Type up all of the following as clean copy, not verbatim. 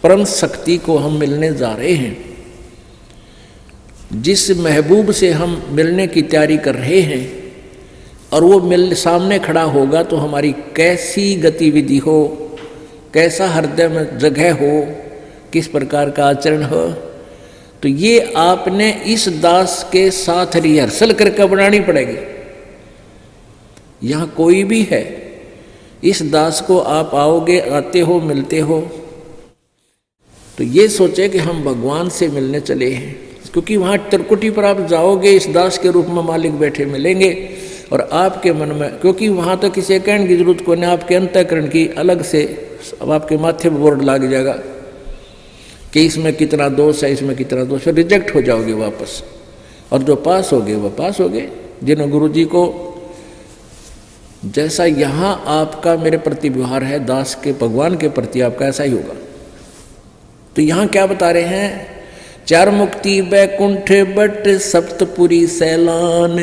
परम शक्ति को हम मिलने जा रहे हैं, जिस महबूब से हम मिलने की तैयारी कर रहे हैं, और वो सामने खड़ा होगा तो हमारी कैसी गतिविधि हो, कैसा हृदय में जगह हो, किस प्रकार का आचरण हो, तो ये आपने इस दास के साथ रिहर्सल करके बनानी पड़ेगी। यहाँ कोई भी है, इस दास को आप आओगे, आते हो, मिलते हो, तो ये सोचे कि हम भगवान से मिलने चले हैं, क्योंकि वहाँ त्रिकुटी पर आप जाओगे, इस दास के रूप में मालिक बैठे मिलेंगे, और आपके मन में, क्योंकि वहाँ तो किसी कहने की जरूरत को नहीं, आपके अंतःकरण की अलग से अब आपके माथे पर बोर्ड लग जाएगा कि इसमें कितना दोष है, इसमें कितना दोष है, रिजेक्ट हो जाओगे वापस। और जो पास हो गए वो पास हो गए। जिन्होंने गुरु जी को जैसा यहाँ आपका मेरे प्रति व्यवहार है, दास के भगवान के प्रति आपका ऐसा ही होगा। तो यहाँ क्या बता रहे हैं, चार मुक्ति बैकुंठ बट सप्तपुरी सैलान,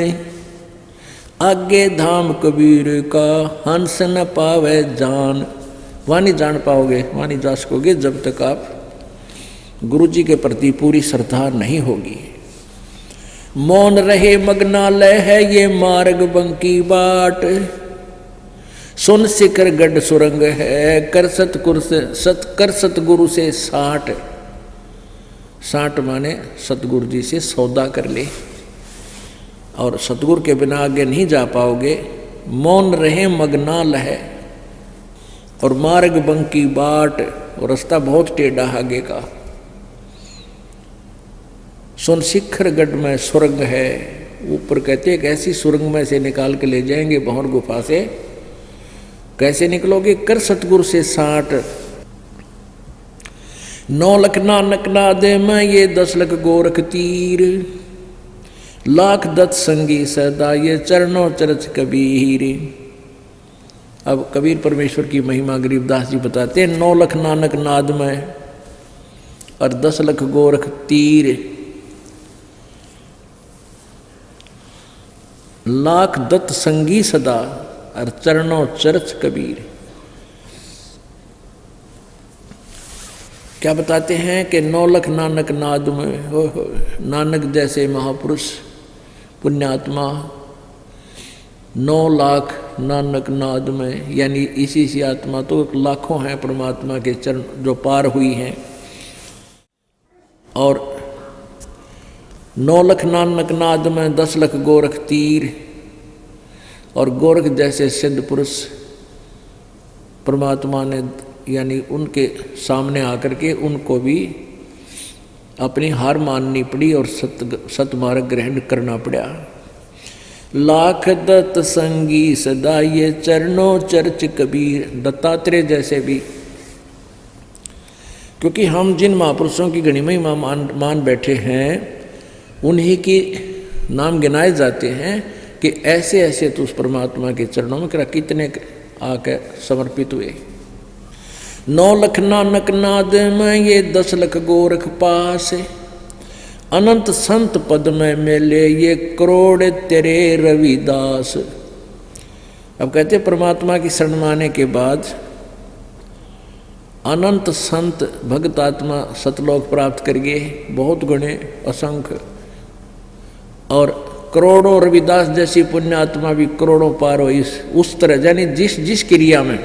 आगे धाम कबीर का हंस न पावे जान। वहाँ नहीं जान पाओगे, वहाँ नहीं जा सकोगे जब तक आप गुरु जी के प्रति पूरी श्रद्धा नहीं होगी। मौन रहे मग्नालय है ये मार्ग बंकी बाट, सुन शिखर गढ़ सुरंग है कर सतगुरु से साठ। साठ माने सतगुरु जी से सौदा कर ले, और सतगुरु के बिना आगे नहीं जा पाओगे। मौन रहे मग्नाल है और मार्ग बंकी बाट, और रास्ता बहुत टेढ़ा आगे का। सुन शिखर गढ़ में सुरंग है, ऊपर कहते एक ऐसी सुरंग में से निकाल के ले जाएंगे भंवर गुफा से। कैसे निकलोगे, कर सतगुरु से साठ। 9 लख नानक नादे में ये 10 लख गोरख तीर, लाख दत्त संगी सदा ये चरणों चरच कबीर। अब कबीर परमेश्वर की महिमा गरीबदास जी बताते हैं, 9 लख नानक नाद में और 10 लख गोरख तीर, लाख दत्त संगी सदा और चरणों चरच कबीर। क्या बताते हैं कि 9 लख नानक नाद में, हो नानक जैसे महापुरुष पुण्यात्मा 9 लाख नानक नाद में, यानी इसी सी आत्मा तो लाखों हैं परमात्मा के चरण जो पार हुई हैं। और 9 लख नानक नाद में 10 लख गोरख तीर, और गोरख जैसे सिद्ध पुरुष परमात्मा ने यानी उनके सामने आकर के उनको भी अपनी हार माननी पड़ी और सतमार्ग ग्रहण करना पड़ा। लाख दत्त संगी सदा ये चरणों चर्च कबीर, दत्तात्रेय जैसे भी, क्योंकि हम जिन महापुरुषों की गणिमय मान बैठे हैं उन्हीं के नाम गिनाए जाते हैं कि ऐसे ऐसे तो उस परमात्मा के चरणों में कितने आके समर्पित हुए। 9 लख नानक नाद में ये 10 लख गोरख पास, अनंत संत पद में मिले ये करोड़ तेरे रविदास। अब कहते परमात्मा की शरण माने के बाद अनंत संत भक्त आत्मा सतलोक प्राप्त करिए, बहुत गुणे असंख्य, और करोड़ों रविदास जैसी पुण्य आत्मा भी करोड़ों पार हो। उस तरह यानी जिस क्रिया में,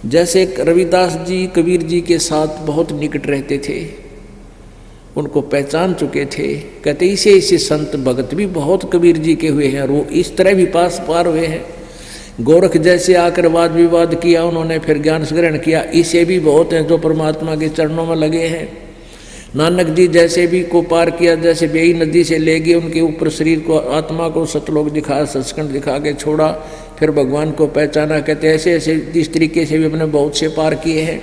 जैसे रविदास जी कबीर जी के साथ बहुत निकट रहते थे, उनको पहचान चुके थे, कहते इसे संत भगत भी बहुत कबीर जी के हुए हैं और वो इस तरह भी पार हुए हैं। गोरख जैसे आकर वाद विवाद किया, उन्होंने फिर ज्ञान ग्रहण किया, इसे भी बहुत हैं जो परमात्मा के चरणों में लगे हैं। नानक जी जैसे भी को पार किया, जैसे बेई नदी से ले गए उनके ऊपर शरीर को, आत्मा को सतलोक दिखा, सचखंड दिखा के छोड़ा, फिर भगवान को पहचाना। कहते ऐसे ऐसे इस तरीके से भी अपने बहुत से पार किए हैं।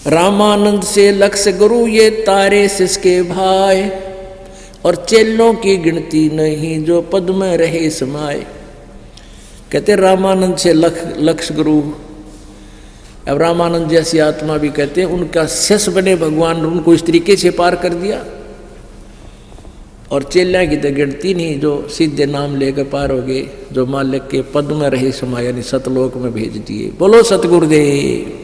रामानंद से लक्ष्य गुरु ये तारे सिसके भाई, और चेलों की गिनती नहीं जो पद में रहे समाये। कहते रामानंद से लक्ष्य गुरु, अब रामानंद जैसी आत्मा भी कहते हैं उनका शिष्य बने भगवान, उनको इस तरीके से पार कर दिया। और चेल्या की तो गिनती नहीं, जो सीधे नाम लेकर पार हो गए, जो मालिक के पद में रहे समाया, सतलोक में भेज दिए। बोलो सतगुरुदेव।